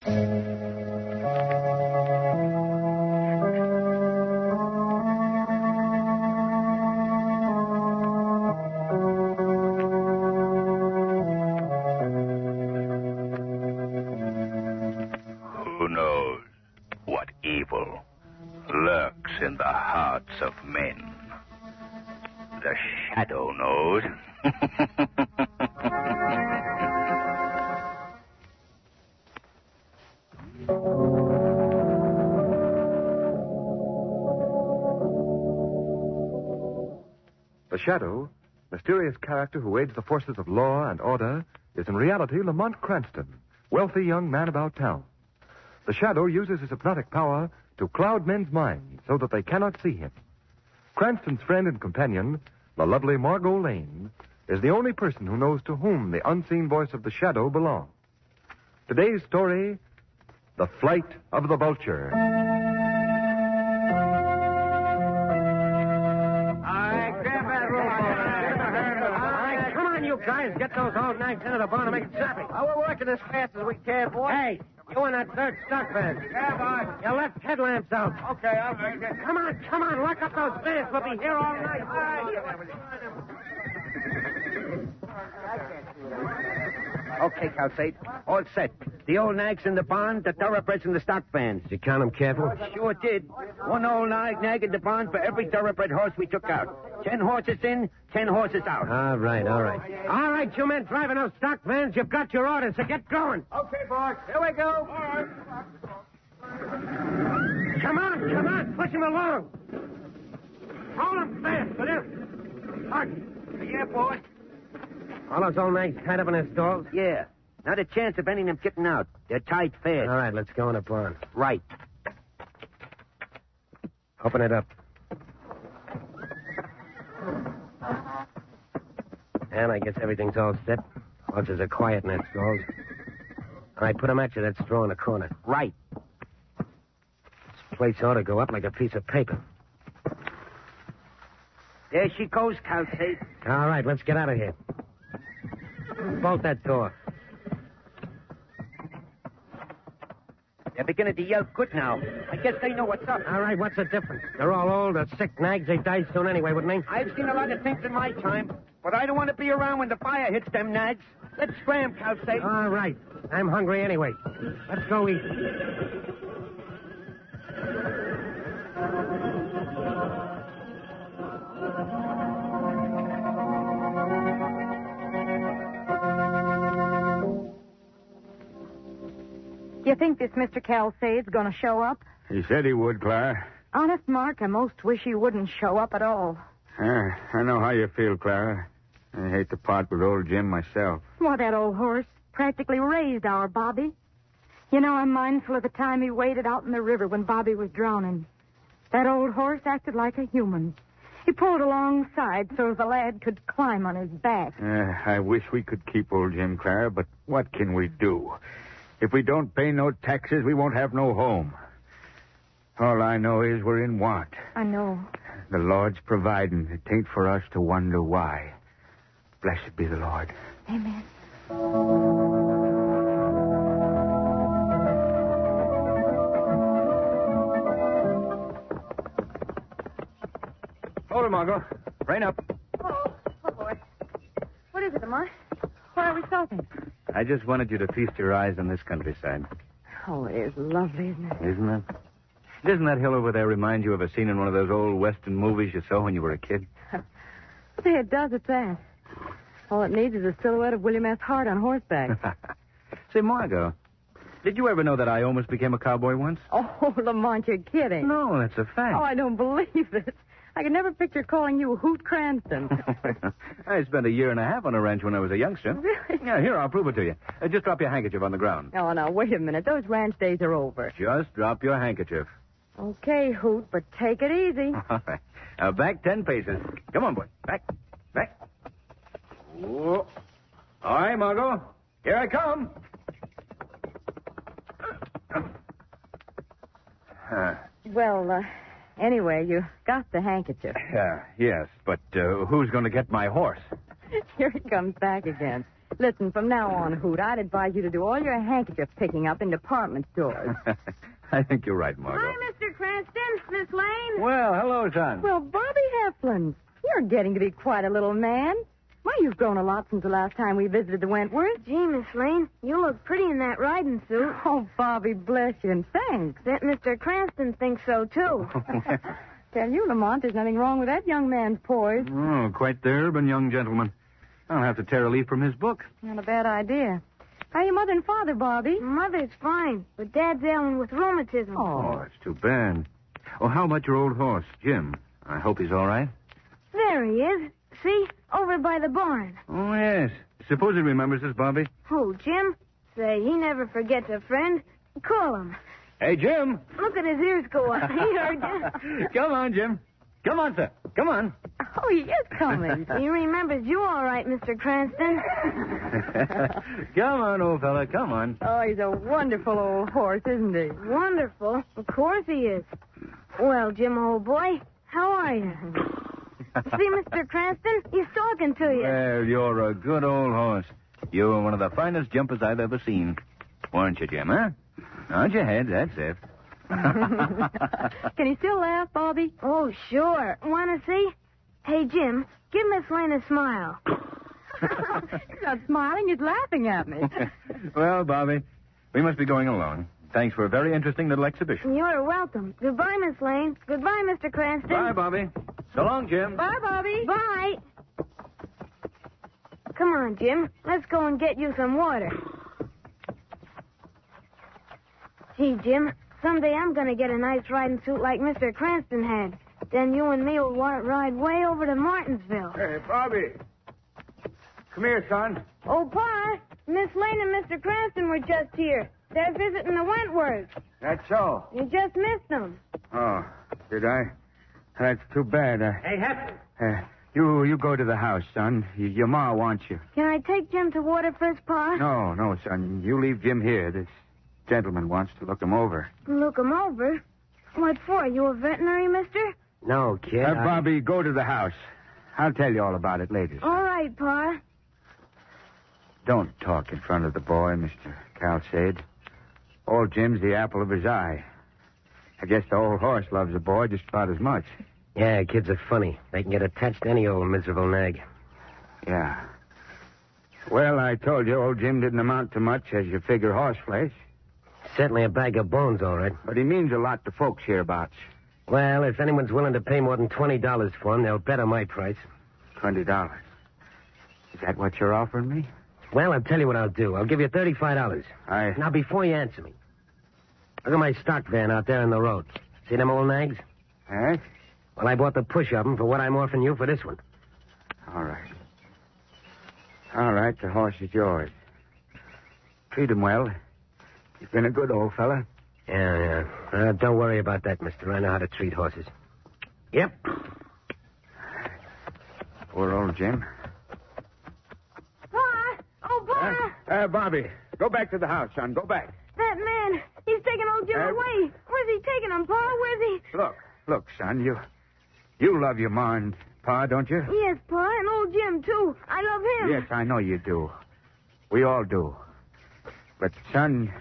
Who knows what evil lurks in the hearts of men? The shadow knows. The Shadow, mysterious character who aids the forces of law and order, is in reality Lamont Cranston, wealthy young man about town. The Shadow uses his hypnotic power to cloud men's minds so that they cannot see him. Cranston's friend and companion, the lovely Margot Lane, is the only person who knows to whom the unseen voice of the Shadow belongs. Today's story, The Flight of the Vulture. You guys, get those old knives into the barn and make it snappy. Oh, we're working as fast as we can, boy. Hey, you in that third stock van. Yeah, boy. You left headlamps out. Okay, I'll make it. Come on, lock up those vans. We'll be here all night. Okay, Calcate. All set. The old nags in the barn, the thoroughbreds in the stock vans. Did you count them careful? Sure did. One old nag in the barn for every thoroughbred horse we took out. 10 horses in, 10 horses out. All right. All right, you men driving those stock vans, you've got your orders, so get going. Okay, boy. Here we go. All right. Come on, push them along. Hold them fast, will you? Hard. Yeah, boy. All those old nags tied up in their stalls? Yeah. Not a chance of any of them getting out. They're tied fast. All right, let's go in the barn. Right. Open it up. And I guess everything's all set. Horses are quiet in that stalls. All right, put them at you, that straw in the corner. Right. This place ought to go up like a piece of paper. There she goes, Calcate. All right, let's get out of here. Bolt that door. They're beginning to yell good now. I guess they know what's up. All right, what's the difference? They're all old or sick nags. They die soon anyway, wouldn't they? I've seen a lot of things in my time, but I don't want to be around when the fire hits them nags. Let's scram, Calcate. All right. I'm hungry anyway. Let's go eat. You think this Mr. Calcade's going to show up? He said he would, Clara. Honest, Mark, I most wish he wouldn't show up at all. I know how you feel, Clara. I hate to part with old Jim myself. Well, that old horse practically raised our Bobby. You know, I'm mindful of the time he waded out in the river when Bobby was drowning. That old horse acted like a human. He pulled alongside so the lad could climb on his back. I wish we could keep old Jim, Clara, but what can we do? If we don't pay no taxes, we won't have no home. All I know is we're in want. I know. The Lord's providing. It ain't for us to wonder why. Blessed be the Lord. Amen. Hold it, Margot. Rein up. Oh, boy. What is it, Lamar? Why are we stopping? I just wanted you to feast your eyes on this countryside. Oh, it is lovely, isn't it? Isn't it? Doesn't that hill over there remind you of a scene in one of those old Western movies you saw when you were a kid? Say, it does at that. All it needs is a silhouette of William S. Hart on horseback. Say, Margot, did you ever know that I almost became a cowboy once? Oh, Lamont, you're kidding. No, that's a fact. Oh, I don't believe it. I could never picture calling you Hoot Cranston. I spent a year and a half on a ranch when I was a youngster. Really? Yeah, here, I'll prove it to you. Just drop your handkerchief on the ground. Oh, now, wait a minute. Those ranch days are over. Just drop your handkerchief. Okay, Hoot, but take it easy. All right. Now, back 10 paces. Come on, boy. Back. Whoa. All right, Margot. Here I come. Well, anyway, you got the handkerchief. Yes, but who's going to get my horse? Here he comes back again. Listen, from now on, Hoot, I'd advise you to do all your handkerchief picking up in department stores. I think you're right, Margot. Hi, Mr. Cranston. Miss Lane. Well, hello, son. Well, Bobby Heflin, you're getting to be quite a little man. Why, you've grown a lot since the last time we visited the Wentworth. Gee, Miss Lane, you look pretty in that riding suit. Oh, Bobby, bless you, and thanks. Bet Mr. Cranston thinks so, too. Tell you, Lamont, there's nothing wrong with that young man's poise. Oh, quite the urban young gentleman. I'll have to tear a leaf from his book. Not a bad idea. How are your mother and father, Bobby? Mother's fine, but Dad's ailing with rheumatism. Oh, that's too bad. Oh, how about your old horse, Jim? I hope he's all right. There he is. See? Over by the barn. Oh, yes. Suppose he remembers us, Bobby. Who, Jim? Say, he never forgets a friend. Call him. Hey, Jim. Look at his ears go up. He heard you. Come on, Jim. Come on, sir. Come on. Oh, he is coming. He remembers you all right, Mr. Cranston. Come on, old fella. Come on. Oh, he's a wonderful old horse, isn't he? Wonderful. Of course he is. Well, Jim, old boy, how are you? See, Mr. Cranston, he's talking to you. Well, you're a good old horse. You were one of the finest jumpers I've ever seen. Weren't you, Jim, huh? Nod your head, that's it. Can he still laugh, Bobby? Oh, sure. Want to see? Hey, Jim, give Miss Lane a smile. He's not smiling, he's laughing at me. Well, Bobby, we must be going along. Thanks for a very interesting little exhibition. You're welcome. Goodbye, Miss Lane. Goodbye, Mr. Cranston. Bye, Bobby. So long, Jim. Bye, Bobby. Bye. Come on, Jim. Let's go and get you some water. Gee, Jim, someday I'm going to get a nice riding suit like Mr. Cranston had. Then you and me will ride way over to Martinsville. Hey, Bobby. Come here, son. Oh, Pa, Miss Lane and Mr. Cranston were just here. They're visiting the Wentworth. That's so. You just missed them. Oh, did I? That's too bad. Hey, Heflin. You go to the house, son. Your ma wants you. Can I take Jim to water first, Pa? No, son. You leave Jim here. This gentleman wants to look him over. Look him over? What for? You a veterinary, mister? No, kid. Bobby, go to the house. I'll tell you all about it later. All right, Pa. Don't talk in front of the boy, Mr. Calcade. Old Jim's the apple of his eye. I guess the old horse loves the boy just about as much. Yeah, kids are funny. They can get attached to any old miserable nag. Yeah. Well, I told you old Jim didn't amount to much as you figure horse flesh. Certainly a bag of bones, all right. But he means a lot to folks hereabouts. Well, if anyone's willing to pay more than $20 for him, they'll bet on my price. $20. Is that what you're offering me? Well, I'll tell you what I'll do. I'll give you $35. Now, before you answer me, look at my stock van out there on the road. See them old nags? Yes? Well, I bought the push of them for what I'm offering you for this one. All right. All right, the horse is yours. Treat him well. He's been a good old fella. Yeah. Don't worry about that, mister. I know how to treat horses. Yep. Poor old Jim. Pa! Oh, Pa! Bobby, go back to the house, son. Go back. That man, he's taking old Jim away. Where's he taking him, Pa? Where's he? Look, son, you love your ma and pa, don't you? Yes, Pa, and old Jim, too. I love him. Yes, I know you do. We all do. But, son,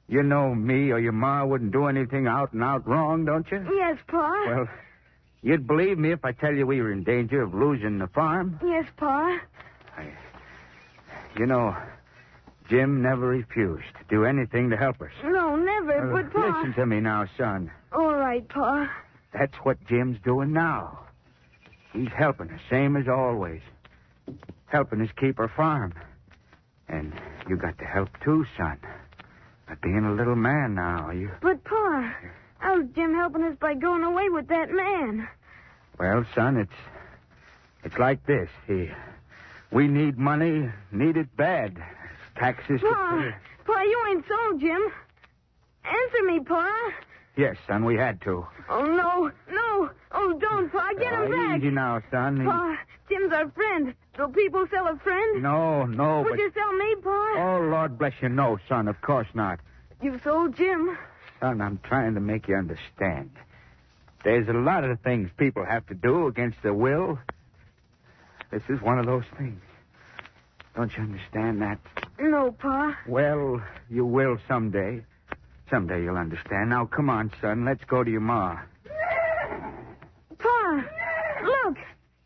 you know me or your ma wouldn't do anything out and out wrong, don't you? Yes, Pa. Well, you'd believe me if I tell you we were in danger of losing the farm? Yes, Pa. You know, Jim never refused to do anything to help us. No, never, but Pa... Listen to me now, son. All right, Pa. That's what Jim's doing now. He's helping us, same as always. Helping us keep our farm. And you got to help too, son. By being a little man now, you... But, Pa, how's Jim helping us by going away with that man? Well, son, it's like this. We need money, need it bad. Taxes... Pa, you ain't sold Jim. Answer me, Pa. Yes, son, we had to. Oh, no. Oh, don't, Pa. Get him back. Easy now, son. Pa, Jim's our friend. Do people sell a friend? No, Would you sell me, Pa? Oh, Lord bless you, no, son, of course not. You sold Jim. Son, I'm trying to make you understand. There's a lot of things people have to do against their will. This is one of those things. Don't you understand that? No, Pa. Well, you will someday. Someday you'll understand. Now, come on, son. Let's go to your ma. Pa, look.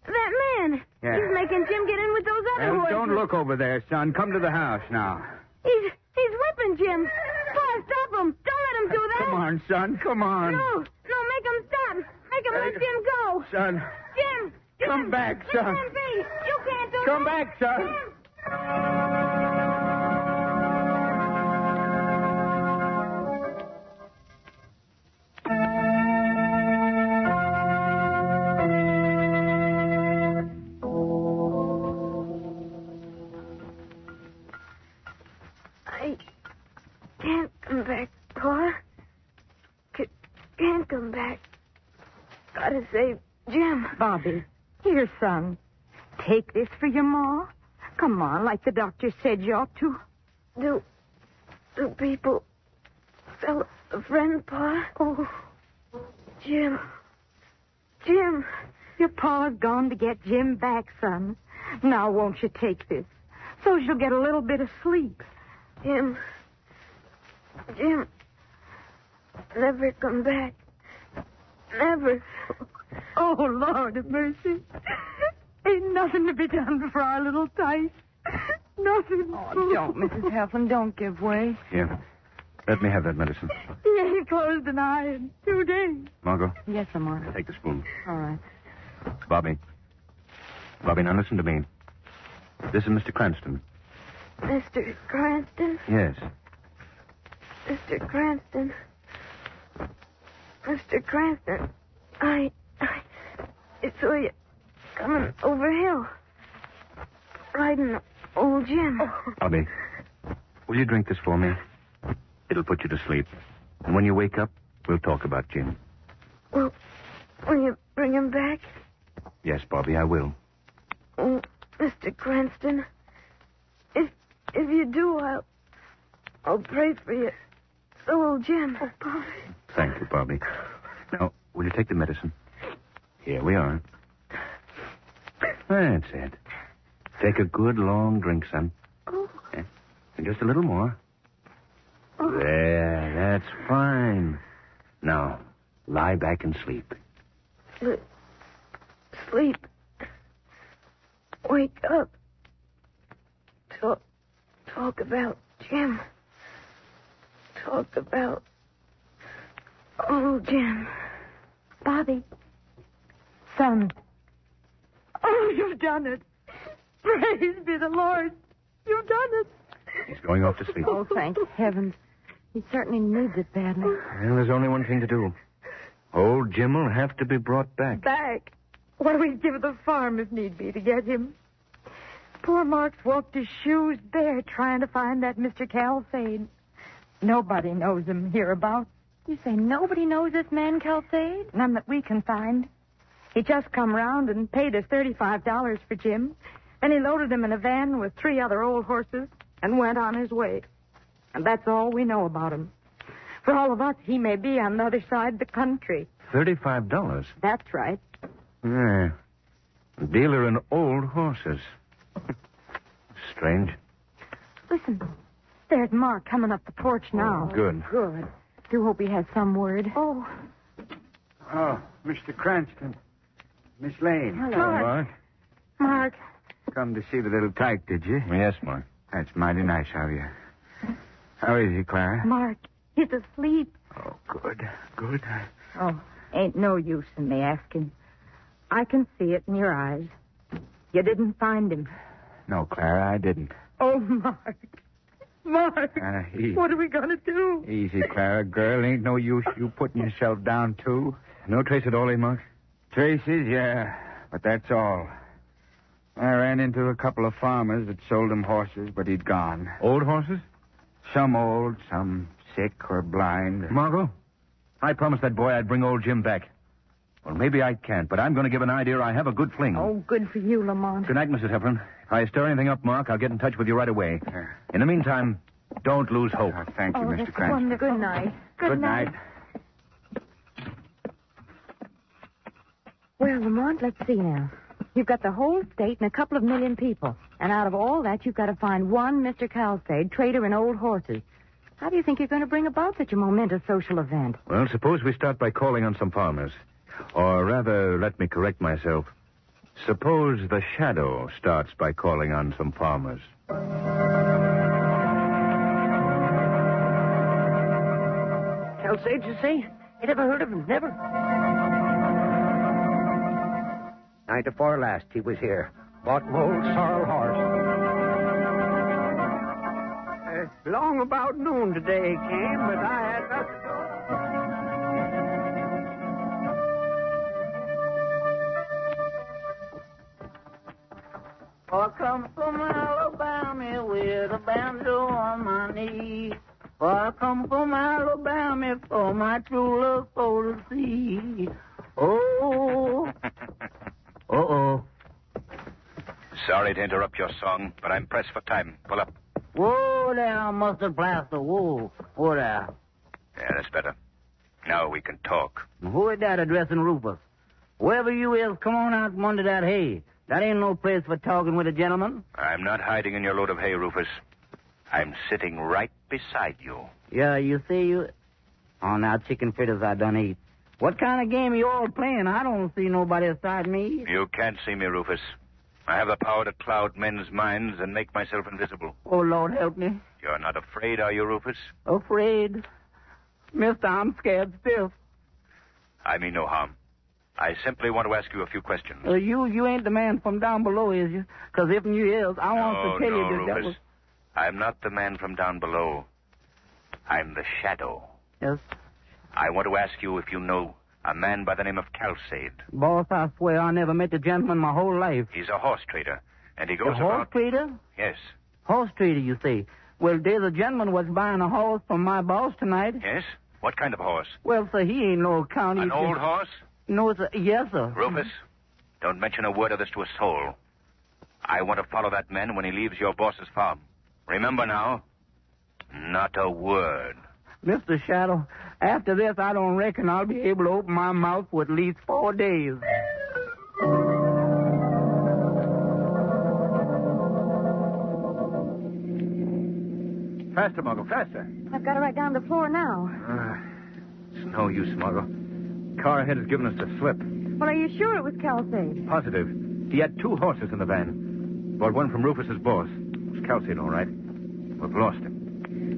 That man. Yeah. He's making Jim get in with those other Well, horses. don't look over there, son. Come to the house now. He's whipping Jim. Pa, stop him. Don't let him do that. Come on, son. Come on. No, make him stop. Make him let Jim go. Son. Jim. Come back, son. Let him be. You can't do Come that. back, son. Jim. I can't come back, Pa. Can't come back. Gotta save Jim. Bobby, here, son. Take this for your ma. Come on, like the doctor said you ought to. Do people sell a friend, Pa? Oh, Jim. your pa's gone to get Jim back, son. Now, won't you take this? So she'll get a little bit of sleep. Jim. Never come back. Never. Oh, Lord of mercy. Ain't nothing to be done for our little Tice. Nothing. Oh, don't, Mrs. Heflin. Don't give way. Here. Let me have that medicine. He ain't closed an eye in 2 days. Margot, Yes, Lamont. take the spoon. All right. Bobby, now listen to me. This is Mr. Cranston. Mr. Cranston? Yes. Mr. Cranston. Mr. Cranston. I saw you coming over hill. Riding old Jim. Bobby, will you drink this for me? It'll put you to sleep. And when you wake up, we'll talk about Jim. Well, will you bring him back? Yes, Bobby, I will. Oh, Mr. Cranston. If you do, I'll pray for you. So will Jim. Oh, Bobby. Thank you, Bobby. Now, will you take the medicine? Here we are. That's it. Take a good long drink, son. Oh. Yeah. And just a little more. Oh. There, that's fine. Now, lie back and sleep. Sleep. Wake up. Talk about Jim. Talk about old Jim. Bobby. Son. Oh, you've done it. Praise be the Lord. You've done it. He's going off to sleep. Oh, thank heavens. He certainly needs it badly. Well, there's only one thing to do. Old Jim will have to be brought back. Back. Why, we'd give the farm if need be to get him. Poor Mark's walked his shoes bare trying to find that Mr. Calfade. Nobody knows him hereabouts. You say nobody knows this man, Calfade? None that we can find. He just come round and paid us $35 for Jim. Then he loaded him in a van with 3 other old horses and went on his way. And that's all we know about him. For all of us, he may be on the other side of the country. $35? That's right. Yeah. Dealer in old horses. Strange. Listen, there's Mark coming up the porch now. Good. Good. Do hope he has some word. Oh, Oh, Mr. Cranston. Miss Lane. Hello. Mark. Mark. Come to see the little tyke, did you? Yes, Mark. That's mighty nice of you. How is he, Clara? Mark, he's asleep. Oh, good. Good. Oh, ain't no use in me asking. I can see it in your eyes. You didn't find him. No, Clara, I didn't. Oh, Mark. Mark. What are we going to do? Easy, Clara, girl. Ain't no use you putting yourself down, too. No trace at all, eh, Mark? Traces, yeah. But that's all. I ran into a couple of farmers that sold him horses, but he'd gone. Old horses? Some old, some sick or blind. Margot, I promised that boy I'd bring old Jim back. Well, maybe I can't, but I'm going to give an idea I have a good fling. Oh, good for you, Lamont. Good night, Mrs. Heflin. If I stir anything up, Mark, I'll get in touch with you right away. In the meantime, don't lose hope. Thank you, Mr. That's Cranston. wonderful. Good night. Good night. Well, Lamont, let's see now. You've got the whole state and a couple of million people. And out of all that, you've got to find one Mr. Calcade, trader in old horses. How do you think you're going to bring about such a momentous social event? Well, suppose we start by calling on some farmers. Or rather, let me correct myself. Suppose the Shadow starts by calling on some farmers. Calcade, you say? You never heard of him? Never? Night before last, he was here. Bought an old sorrel horse. Long about noon today he came, but I had nothing to do. I come from Alabama with a banjo on my knee. I come from Alabama for my true love for to see. Oh. Uh-oh. Sorry to interrupt your song, but I'm pressed for time. Pull up. Whoa there, Mustard Plaster. Whoa. Whoa there. Yeah, that's better. Now we can talk. Who is that addressing Rufus? Whoever you is, come on out from under that hay. That ain't no place for talking with a gentleman. I'm not hiding in your load of hay, Rufus. I'm sitting right beside you. Yeah, you see, you... Oh, now, chicken fritters I done eat. What kind of game are you all playing? I don't see nobody aside me. You can't see me, Rufus. I have the power to cloud men's minds and make myself invisible. Oh, Lord, help me. You're not afraid, are you, Rufus? Afraid? Mister, I'm scared stiff. I mean no harm. I simply want to ask you a few questions. You ain't the man from down below, is you? Because if you is, I want to tell you this. Rufus. That was... I'm not the man from down below. I'm the Shadow. Yes? I want to ask you if you know a man by the name of Calcade. Boss, I swear I never met the gentleman my whole life. He's a horse trader, and he goes A horse about... trader? Yes. Horse trader, you say? Well, there's a gentleman was buying a horse from my boss tonight. Yes? What kind of horse? Well, sir, he ain't no account. An old horse? No, sir. Yes, sir. Rufus, don't mention a word of this to a soul. I want to follow that man when he leaves your boss's farm. Remember now, not a word. Mr. Shadow, after this, I don't reckon I'll be able to open my mouth for at least 4 days. Faster, Margot, faster. I've got it right down the floor now. It's no use, Margot. Car ahead has given us the slip. Well, are you sure it was Calcade? Positive. He had 2 horses in the van. Bought one from Rufus's boss. It was Calcade, all right. We've lost him.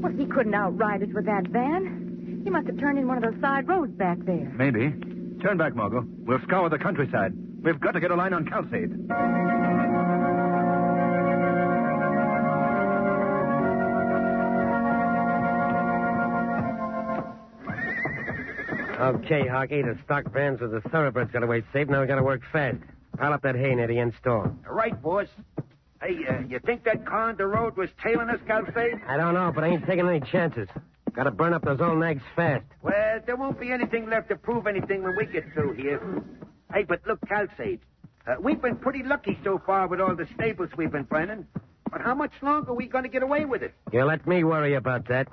Well, he couldn't outride us with that van. He must have turned in one of those side roads back there. Maybe. Turn back, Margot. We'll scour the countryside. We've got to get a line on Calcade. Okay, Hockey, the stock vans with the thoroughbreds got away safe. Now we got to work fast. Pile up that hay near the end store. Right, boss. Hey, you think that car on the road was tailing us, Calcade? I don't know, but I ain't taking any chances. Got to burn up those old nags fast. Well, there won't be anything left to prove anything when we get through here. Hey, but look, Calcade. We've been pretty lucky so far with all the stables we've been burning. But how much longer are we going to get away with it? You let me worry about that.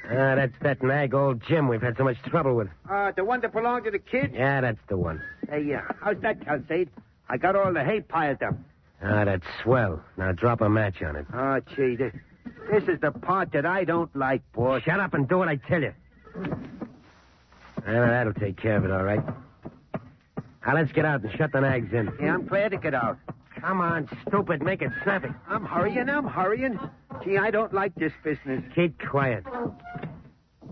That's that nag, old Jim, we've had so much trouble with. The one that belonged to the kids? Yeah, that's the one. Hey, how's that, Calcade? I got all the hay piled up. That's swell. Now drop a match on it. Oh, gee, this is the part that I don't like, boss. Shut up and do what I tell you. That'll take care of it, all right. Now, let's get out and shut the nags in. Yeah, I'm glad to get out. Come on, stupid. Make it snappy. I'm hurrying. Gee, I don't like this business. Keep quiet.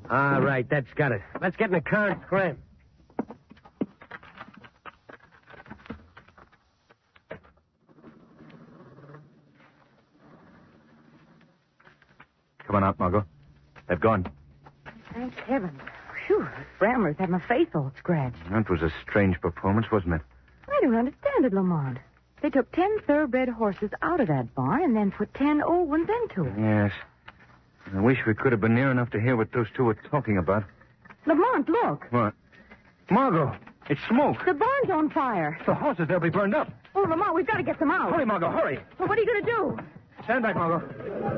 All right, that's got it. Let's get in the car and scram. Come on out, Margot. They've gone. Thank heavens. Phew, the Bramlers had my face all scratched. That was a strange performance, wasn't it? I don't understand it, Lamont. They took 10 thoroughbred horses out of that barn and then put 10 old ones into it. Yes. I wish we could have been near enough to hear what those two were talking about. Lamont, look. What? Margot, it's smoke. The barn's on fire. The horses, they'll be burned up. Oh, Lamont, we've got to get them out. Hurry, Margot, hurry. Well, what are you going to do? Stand back, Margot.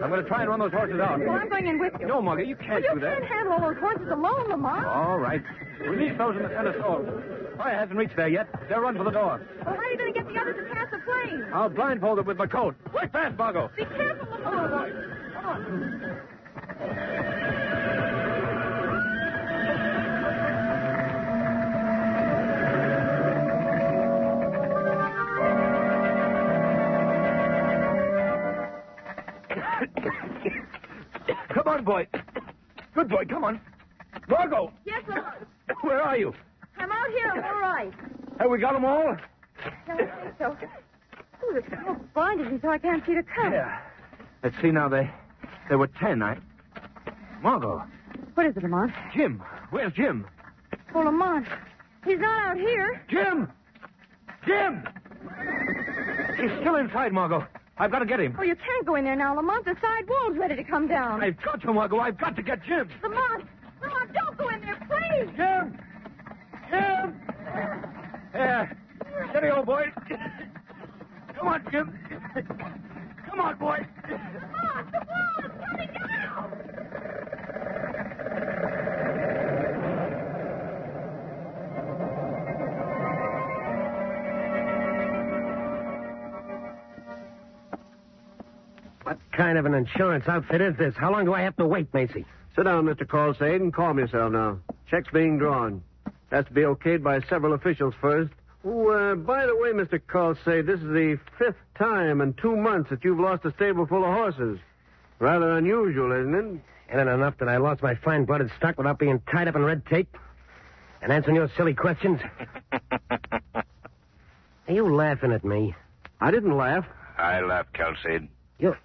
I'm going to try and run those horses out. Well, I'm going in with you. No, Margot, you can't do that. You can't handle all those horses alone, Lamont. All right. Release those in the center stall. Fire hasn't reached there yet. They'll run for the door. Well, how are you going to get the others to catch the plane. I'll blindfold it with my coat. Quick, fast, Margot. Be careful, Lamont. Come on. Come on, boy. Good boy, come on. Margot! Yes, Lamont. Where are you? I'm out here. I'm all right. Have we got them all? I don't think so. Oh, the smoke's blinded me so I can't see the car. Yeah. Let's see now. There were 10. Margot. What is it, Lamont? Jim. Where's Jim? Oh, Lamont. He's not out here. Jim! Jim! He's still inside, Margot. I've got to get him. Oh, you can't go in there now, Lamont. The side wall's ready to come down. I've got to, Margot. I've got to get Jim. Lamont! Lamont, don't go in there, please! Jim! Jim! Yeah. Steady, old boy. Come on, Jim. Come on, boy. Lamont, the wall is coming down! What kind of an insurance outfit is this? How long do I have to wait, Macy? Sit down, Mr. Colsade, and calm yourself now. Check's being drawn. Has to be okayed by several officials first. Oh, by the way, Mr. Colsade, this is the 5th time in 2 months that you've lost a stable full of horses. Rather unusual, isn't it? Isn't it enough that I lost my fine-blooded stock without being tied up in red tape? And answering your silly questions? Are you laughing at me? I didn't laugh. I laughed, Calcade. You...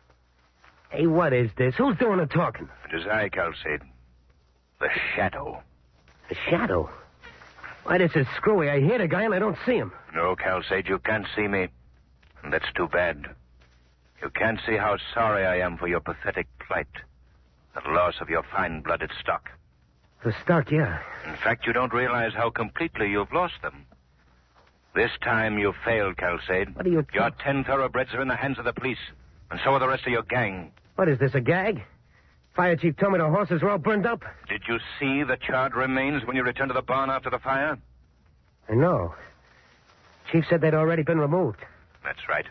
Hey, what is this? Who's doing the talking? It is I, Calcade. The Shadow. The Shadow? Why, this is screwy. I hear the guy and I don't see him. No, Calcade, you can't see me. And that's too bad. You can't see how sorry I am for your pathetic plight. The loss of your fine-blooded stock. The stock, yeah. In fact, you don't realize how completely you've lost them. This time you failed, Calcade. What are you... Your 10 thoroughbreds are in the hands of the police. And so are the rest of your gang. What is this, a gag? Fire chief told me the horses were all burned up. Did you see the charred remains when you returned to the barn after the fire? I know. Chief said they'd already been removed. That's right.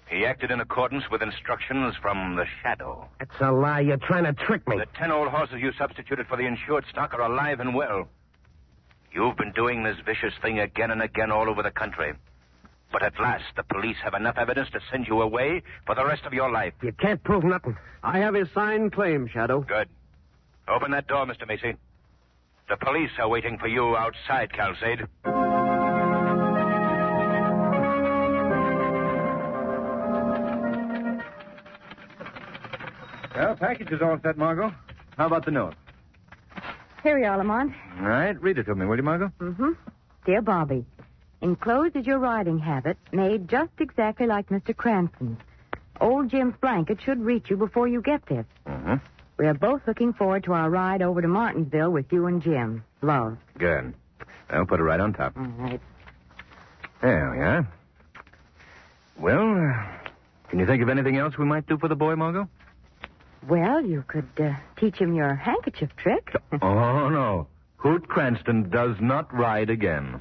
He acted in accordance with instructions from the Shadow. That's a lie. You're trying to trick me. The 10 old horses you substituted for the insured stock are alive and well. You've been doing this vicious thing again and again all over the country. But at last, the police have enough evidence to send you away for the rest of your life. You can't prove nothing. I have his signed claim, Shadow. Good. Open that door, Mr. Macy. The police are waiting for you outside, Calcade. Well, package is all set, Margot. How about the note? Here we are, Lamont. All right, read it to me, will you, Margot? Mm-hmm. Dear Bobby, enclosed is your riding habit, made just exactly like Mr. Cranston's. Old Jim's blanket should reach you before you get there. Mm-hmm. We are both looking forward to our ride over to Martinsville with you and Jim. Love. Good. I'll put it right on top. All right. There we are. Well, can you think of anything else we might do for the boy, Margot? Well, you could teach him your handkerchief trick. Oh, no. Hoot Cranston does not ride again.